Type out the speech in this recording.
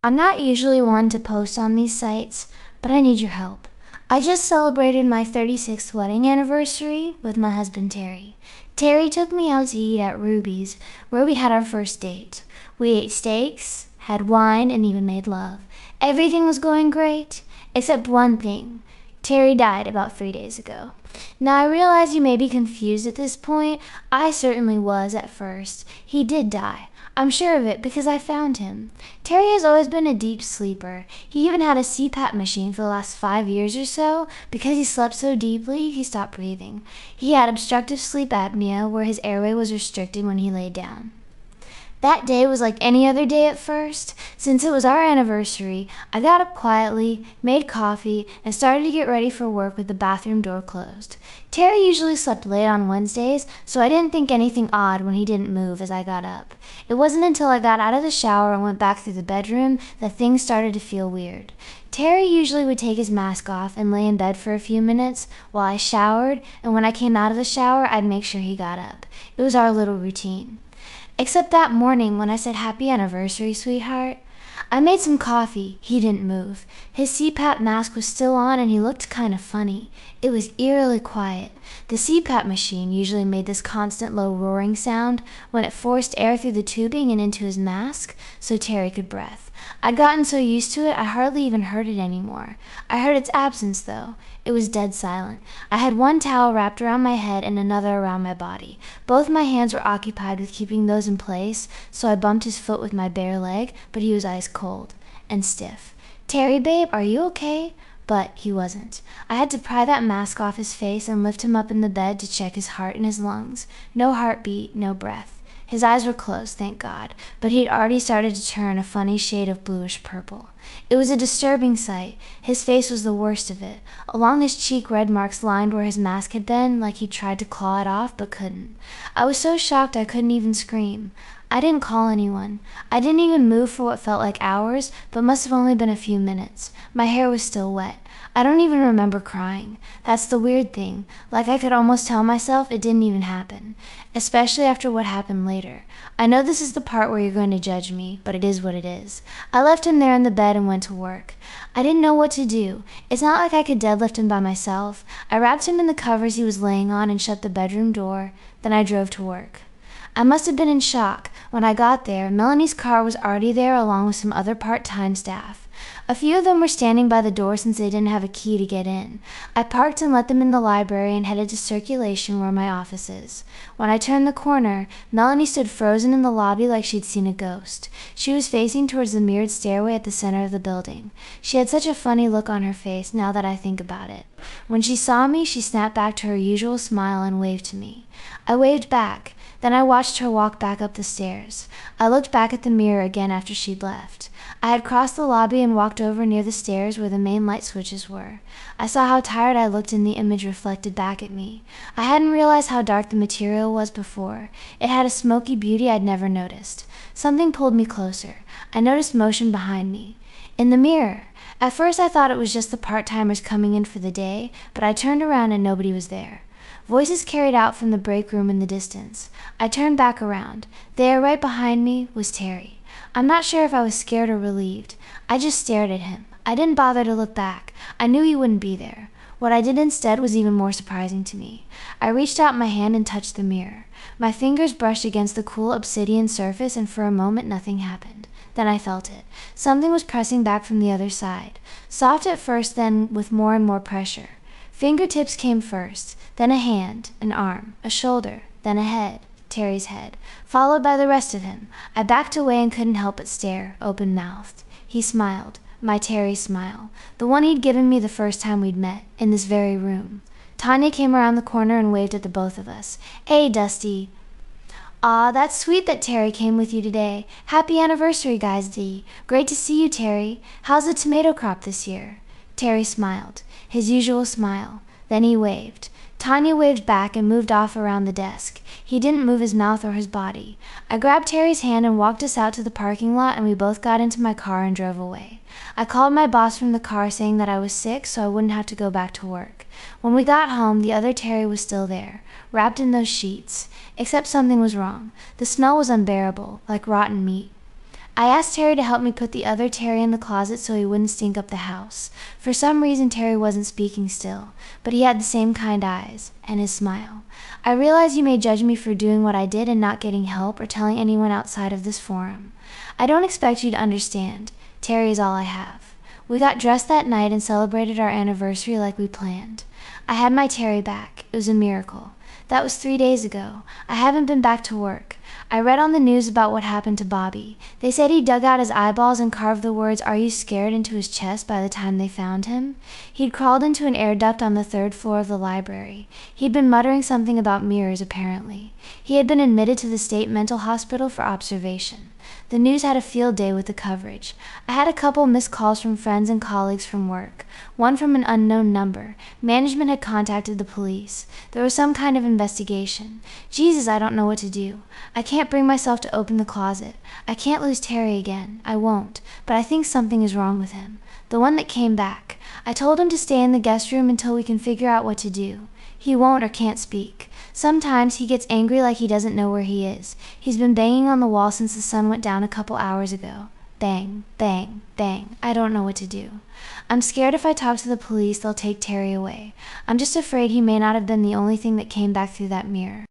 I'm not usually one to post on these sites, but I need your help. I just celebrated my 36th wedding anniversary with my husband Terry. Terry took me out to eat at Ruby's, where we had our first date. We ate steaks, had wine, and even made love. Everything was going great, except one thing. Terry died about 3 days ago. Now I realize you may be confused at this point. I certainly was at first. He did die. I'm sure of it because I found him. Terry has always been a deep sleeper. He even had a CPAP machine for the last 5 years or so. Because he slept so deeply, he stopped breathing. He had obstructive sleep apnea, where his airway was restricted when he laid down. That day was like any other day at first. Since it was our anniversary, I got up quietly, made coffee, and started to get ready for work with the bathroom door closed. Terry usually slept late on Wednesdays, so I didn't think anything odd when he didn't move as I got up. It wasn't until I got out of the shower and went back through the bedroom that things started to feel weird. Terry usually would take his mask off and lay in bed for a few minutes while I showered, and when I came out of the shower, I'd make sure he got up. It was our little routine. Except that morning when I said, "Happy anniversary, sweetheart." I made some coffee. He didn't move. His CPAP mask was still on and he looked kind of funny. It was eerily quiet. The CPAP machine usually made this constant low roaring sound when it forced air through the tubing and into his mask so Terry could breathe. I'd gotten so used to it I hardly even heard it anymore. I heard its absence though. It was dead silent. I had one towel wrapped around my head and another around my body. Both my hands were occupied with keeping those in place, so I bumped his foot with my bare leg, but he was ice cold and stiff. "Terry, babe, are you okay?" But he wasn't. I had to pry that mask off his face and lift him up in the bed to check his heart and his lungs. No heartbeat, no breath. His eyes were closed, thank God, but he'd already started to turn a funny shade of bluish purple. It was a disturbing sight. His face was the worst of it. Along his cheek red marks lined where his mask had been, like he'd tried to claw it off but couldn't. I was so shocked I couldn't even scream. I didn't call anyone. I didn't even move for what felt like hours, but must have only been a few minutes. My hair was still wet. I don't even remember crying. That's the weird thing. Like I could almost tell myself it didn't even happen. Especially after what happened later. I know this is the part where you're going to judge me, but it is what it is. I left him there in the bed and went to work. I didn't know what to do. It's not like I could deadlift him by myself. I wrapped him in the covers he was laying on and shut the bedroom door. Then I drove to work. I must have been in shock. When I got there, Melanie's car was already there along with some other part-time staff. A few of them were standing by the door since they didn't have a key to get in. I parked and let them in the library and headed to circulation where my office is. When I turned the corner, Melanie stood frozen in the lobby like she'd seen a ghost. She was facing towards the mirrored stairway at the center of the building. She had such a funny look on her face now that I think about it. When she saw me, she snapped back to her usual smile and waved to me. I waved back. Then I watched her walk back up the stairs. I looked back at the mirror again after she'd left. I had crossed the lobby and walked over near the stairs where the main light switches were. I saw how tired I looked in the image reflected back at me. I hadn't realized how dark the material was before. It had a smoky beauty I'd never noticed. Something pulled me closer. I noticed motion behind me. In the mirror. At first I thought it was just the part-timers coming in for the day, but I turned around and nobody was there. Voices carried out from the break room in the distance. I turned back around. There, right behind me, was Terry. I'm not sure if I was scared or relieved. I just stared at him. I didn't bother to look back. I knew he wouldn't be there. What I did instead was even more surprising to me. I reached out my hand and touched the mirror. My fingers brushed against the cool obsidian surface and for a moment nothing happened. Then I felt it. Something was pressing back from the other side. Soft at first, then with more and more pressure. Fingertips came first, then a hand, an arm, a shoulder, then a head, Terry's head, followed by the rest of him. I backed away and couldn't help but stare, open-mouthed. He smiled, my Terry smile, the one he'd given me the first time we'd met, in this very room. Tanya came around the corner and waved at the both of us. "Hey, Dusty." "Aw, that's sweet that Terry came with you today. Happy anniversary, guys, Dee. Great to see you, Terry. How's the tomato crop this year?" Terry smiled, his usual smile. Then he waved. Tanya waved back and moved off around the desk. He didn't move his mouth or his body. I grabbed Terry's hand and walked us out to the parking lot, and we both got into my car and drove away. I called my boss from the car saying that I was sick so I wouldn't have to go back to work. When we got home, the other Terry was still there, wrapped in those sheets. Except something was wrong. The smell was unbearable, like rotten meat. I asked Terry to help me put the other Terry in the closet so he wouldn't stink up the house. For some reason, Terry wasn't speaking still, but he had the same kind eyes, and his smile. I realize you may judge me for doing what I did and not getting help or telling anyone outside of this forum. I don't expect you to understand. Terry is all I have. We got dressed that night and celebrated our anniversary like we planned. I had my Terry back. It was a miracle. That was 3 days ago. I haven't been back to work. I read on the news about what happened to Bobby. They said he dug out his eyeballs and carved the words, "Are you scared?" into his chest by the time they found him. He'd crawled into an air duct on the 3rd floor of the library. He'd been muttering something about mirrors, apparently. He had been admitted to the state mental hospital for observation. The news had a field day with the coverage. I had a couple missed calls from friends and colleagues from work, one from an unknown number. Management had contacted the police. There was some kind of investigation. Jesus, I don't know what to do. I can't bring myself to open the closet. I can't lose Terry again. I won't. But I think something is wrong with him. The one that came back. I told him to stay in the guest room until we can figure out what to do. He won't or can't speak. Sometimes he gets angry like he doesn't know where he is. He's been banging on the wall since the sun went down a couple hours ago. Bang, bang, bang. I don't know what to do. I'm scared if I talk to the police, they'll take Terry away. I'm just afraid he may not have been the only thing that came back through that mirror.